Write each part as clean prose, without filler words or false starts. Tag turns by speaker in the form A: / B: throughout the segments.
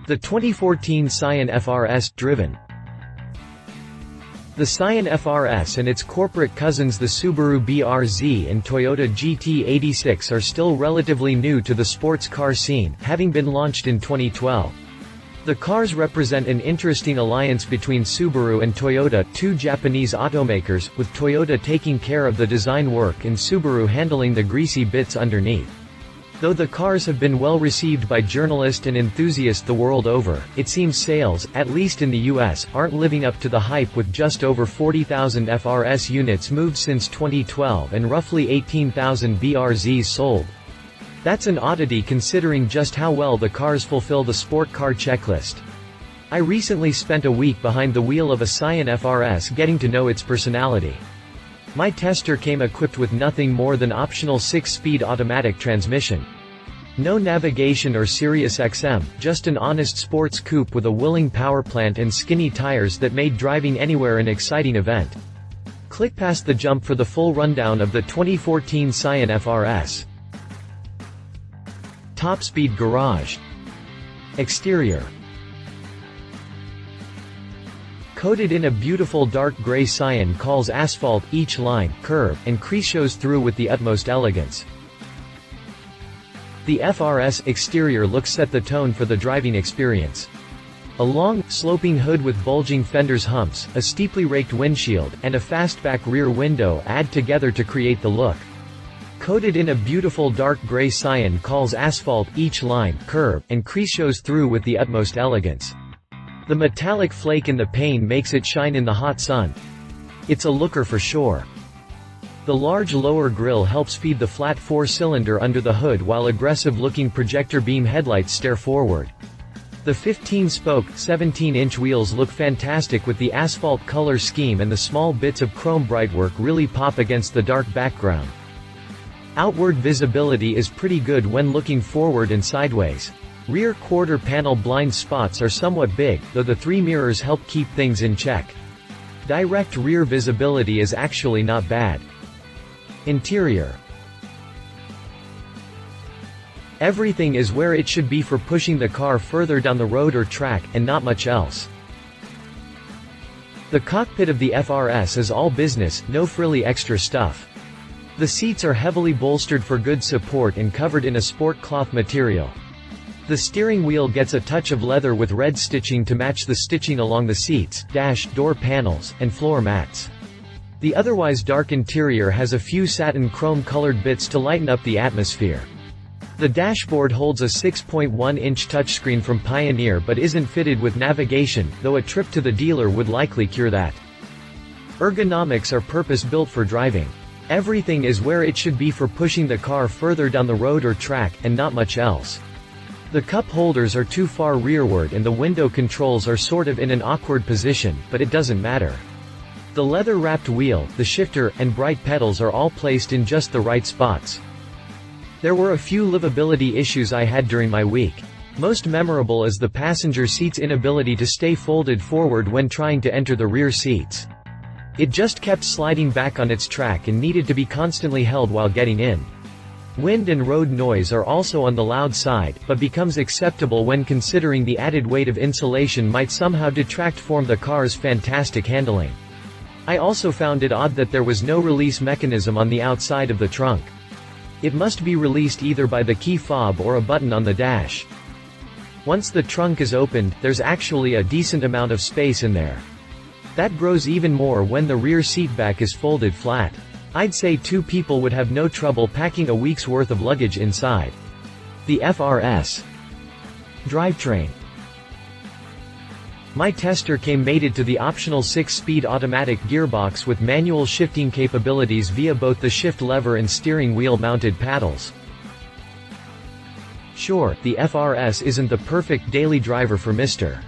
A: The 2014 Scion FR-S, driven. The Scion FR-S and its corporate cousins the Subaru BRZ and Toyota GT86 are still relatively new to the sports car scene, having been launched in 2012. The cars represent an interesting alliance between Subaru and Toyota, two Japanese automakers, with Toyota taking care of the design work and Subaru handling the greasy bits underneath. Though the cars have been well received by journalists and enthusiasts the world over, it seems sales, at least in the US, aren't living up to the hype, with just over 40,000 FR-S units moved since 2012 and roughly 18,000 BRZs sold. That's an oddity considering just how well the cars fulfill the sport car checklist. I recently spent a week behind the wheel of a Scion FR-S getting to know its personality. My tester came equipped with nothing more than optional 6-speed automatic transmission. No navigation or SiriusXM, just an honest sports coupe with a willing powerplant and skinny tires that made driving anywhere an exciting event. Click past the jump for the full rundown of the 2014 Scion FR-S. Top speed garage. Exterior. Coated in a beautiful dark gray, Scion calls asphalt, each line, curve, and crease shows through with the utmost elegance. The FR-S exterior looks set the tone for the driving experience. A long, sloping hood with bulging fenders, humps, a steeply raked windshield, and a fastback rear window add together to create the look. Coated in a beautiful dark gray, Scion calls asphalt, each line, curve, and crease shows through with the utmost elegance. The metallic flake in the paint makes it shine in the hot sun. It's a looker for sure. The large lower grille helps feed the flat 4-cylinder under the hood, while aggressive-looking projector beam headlights stare forward. The 15-spoke, 17-inch wheels look fantastic with the asphalt color scheme, and the small bits of chrome brightwork really pop against the dark background. Outward visibility is pretty good when looking forward and sideways. Rear quarter panel blind spots are somewhat big, though the 3 mirrors help keep things in check. Direct rear visibility is actually not bad. Interior. Everything is where it should be for pushing the car further down the road or track, and not much else. The cockpit of the FR-S is all business, no frilly extra stuff. The seats are heavily bolstered for good support and covered in a sport cloth material. The steering wheel gets a touch of leather with red stitching to match the stitching along the seats, dash, door panels, and floor mats. The otherwise dark interior has a few satin chrome-colored bits to lighten up the atmosphere. The dashboard holds a 6.1-inch touchscreen from Pioneer but isn't fitted with navigation, though a trip to the dealer would likely cure that. Ergonomics are purpose-built for driving. Everything is where it should be for pushing the car further down the road or track, and not much else. The cup holders are too far rearward and the window controls are sort of in an awkward position, but it doesn't matter. The leather-wrapped wheel, the shifter, and bright pedals are all placed in just the right spots. There were a few livability issues I had during my week. Most memorable is the passenger seat's inability to stay folded forward when trying to enter the rear seats. It just kept sliding back on its track and needed to be constantly held while getting in. Wind and road noise are also on the loud side, but becomes acceptable when considering the added weight of insulation might somehow detract from the car's fantastic handling. I also found it odd that there was no release mechanism on the outside of the trunk. It must be released either by the key fob or a button on the dash. Once the trunk is opened, there's actually a decent amount of space in there. That grows even more when the rear seatback is folded flat. I'd say 2 people would have no trouble packing a week's worth of luggage inside. The FR-S drivetrain. My tester came mated to the optional 6-speed automatic gearbox with manual shifting capabilities via both the shift lever and steering wheel mounted paddles. Sure, the FR-S isn't the perfect daily driver for Mr.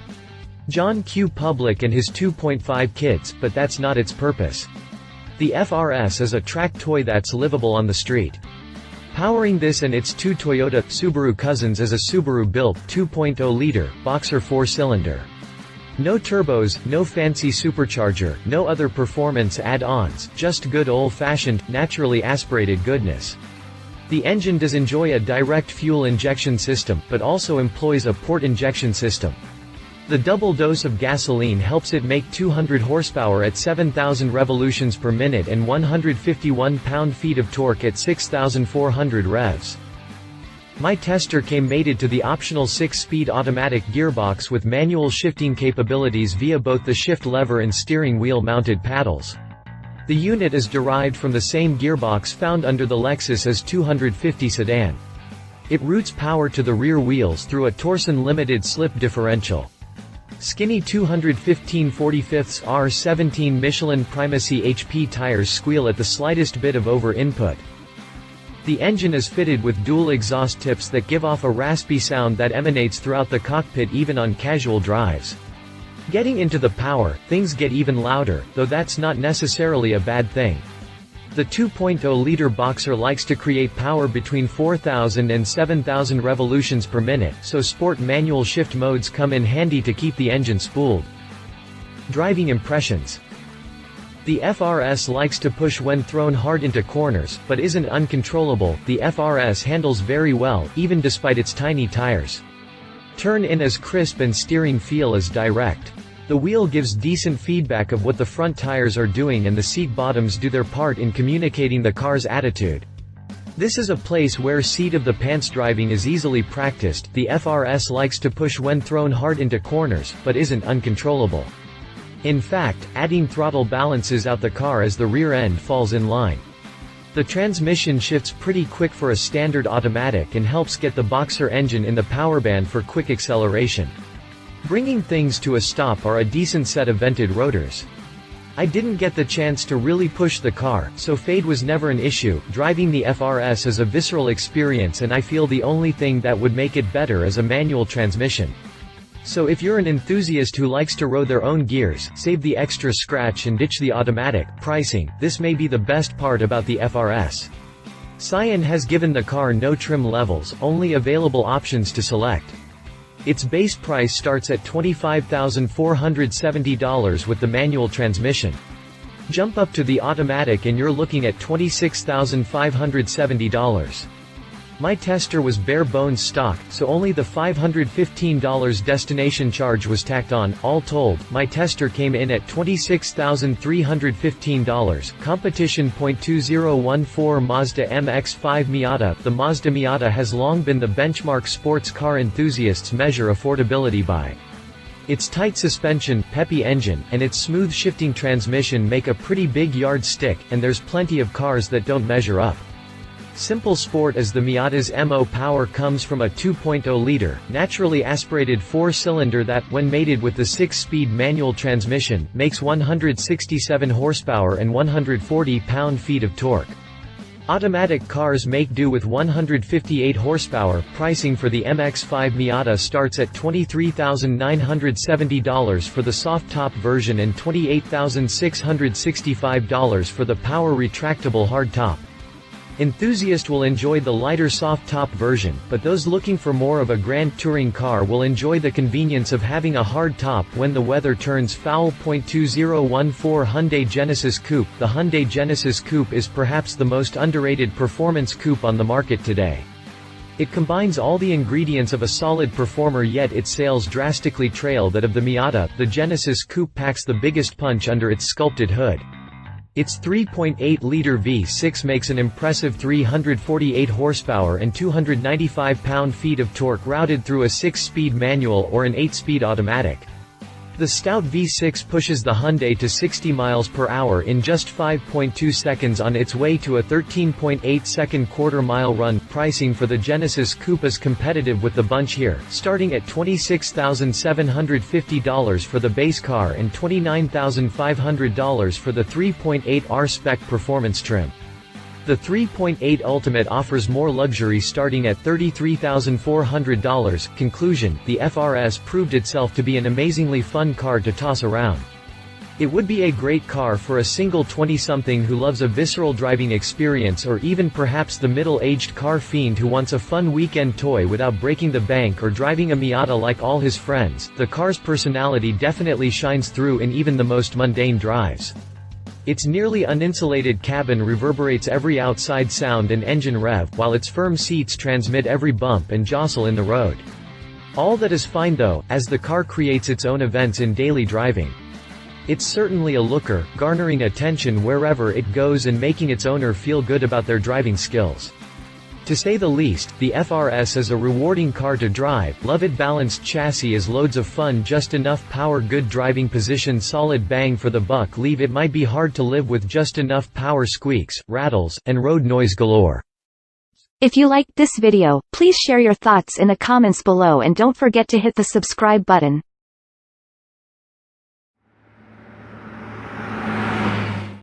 A: John Q. Public and his 2.5 kids, but that's not its purpose. The FR-S is a track toy that's livable on the street. Powering this and its 2 Toyota Subaru cousins is a Subaru-built 2.0-liter boxer 4-cylinder. No turbos, no fancy supercharger, no other performance add-ons, just good old-fashioned, naturally aspirated goodness. The engine does enjoy a direct fuel injection system, but also employs a port injection system. The double dose of gasoline helps it make 200 horsepower at 7,000 revolutions per minute and 151 pound-feet of torque at 6,400 revs. My tester came mated to the optional 6-speed automatic gearbox with manual shifting capabilities via both the shift lever and steering wheel mounted paddles. The unit is derived from the same gearbox found under the Lexus S250 sedan. It routes power to the rear wheels through a Torsen limited slip differential. Skinny 215/45 R17 Michelin Primacy HP tires squeal at the slightest bit of over-input. The engine is fitted with dual exhaust tips that give off a raspy sound that emanates throughout the cockpit even on casual drives. Getting into the power, things get even louder, though that's not necessarily a bad thing. The 2.0-liter boxer likes to create power between 4,000 and 7,000 revolutions per minute, so sport manual shift modes come in handy to keep the engine spooled. Driving impressions. The FR-S likes to push when thrown hard into corners, but isn't uncontrollable. The FR-S handles very well, even despite its tiny tires. Turn-in is crisp and steering feel is direct. The wheel gives decent feedback of what the front tires are doing and the seat bottoms do their part in communicating the car's attitude. This is a place where seat-of-the-pants driving is easily practiced. The FR-S likes to push when thrown hard into corners, but isn't uncontrollable. In fact, adding throttle balances out the car as the rear end falls in line. The transmission shifts pretty quick for a standard automatic and helps get the boxer engine in the power band for quick acceleration. Bringing things to a stop are a decent set of vented rotors. I didn't get the chance to really push the car, so fade was never an issue. Driving the FR-S is a visceral experience and I feel the only thing that would make it better is a manual transmission. So if you're an enthusiast who likes to row their own gears, save the extra scratch and ditch the automatic pricing, this may be the best part about the FR-S. Scion has given the car no trim levels, only available options to select. Its base price starts at $25,470 with the manual transmission. Jump up to the automatic and you're looking at $26,570. My tester was bare bones stock, so only the $515 destination charge was tacked on. All told, my tester came in at $26,315. Competition. 2014 Mazda MX-5 Miata. The Mazda Miata has long been the benchmark sports car enthusiasts measure affordability by. Its tight suspension, peppy engine, and its smooth shifting transmission make a pretty big yardstick, and there's plenty of cars that don't measure up. Simple sport as the Miata's MO power comes from a 2.0-liter, naturally aspirated 4-cylinder that, when mated with the 6-speed manual transmission, makes 167 horsepower and 140 pound-feet of torque. Automatic cars make do with 158 horsepower. Pricing for the MX-5 Miata starts at $23,970 for the soft-top version and $28,665 for the power retractable hard-top. Enthusiasts will enjoy the lighter soft-top version, but those looking for more of a grand touring car will enjoy the convenience of having a hard top when the weather turns foul. 2014 Hyundai Genesis Coupe. The Hyundai Genesis Coupe is perhaps the most underrated performance coupe on the market today. It combines all the ingredients of a solid performer, yet its sales drastically trail that of the Miata. The Genesis Coupe packs the biggest punch under its sculpted hood. Its 3.8-liter V6 makes an impressive 348 horsepower and 295 pound-feet of torque routed through a 6-speed manual or an 8-speed automatic. The stout V6 pushes the Hyundai to 60 miles per hour in just 5.2 seconds on its way to a 13.8-second quarter-mile run. Pricing for the Genesis Coupe is competitive with the bunch here, starting at $26,750 for the base car and $29,500 for the 3.8 R-Spec performance trim. The 3.8 Ultimate offers more luxury starting at $33,400. Conclusion: the FR-S proved itself to be an amazingly fun car to toss around. It would be a great car for a single 20-something who loves a visceral driving experience, or even perhaps the middle-aged car fiend who wants a fun weekend toy without breaking the bank or driving a Miata like all his friends. The car's personality definitely shines through in even the most mundane drives. Its nearly uninsulated cabin reverberates every outside sound and engine rev, while its firm seats transmit every bump and jostle in the road. All that is fine though, as the car creates its own events in daily driving. It's certainly a looker, garnering attention wherever it goes and making its owner feel good about their driving skills. To say the least, the FR-S is a rewarding car to drive. Love it. Balanced chassis is loads of fun, just enough power, good driving position, solid bang for the buck. Leave it might be hard to live with just enough power, squeaks, rattles, and road noise galore.
B: If you liked this video, please share your thoughts in the comments below and don't forget to hit the subscribe button.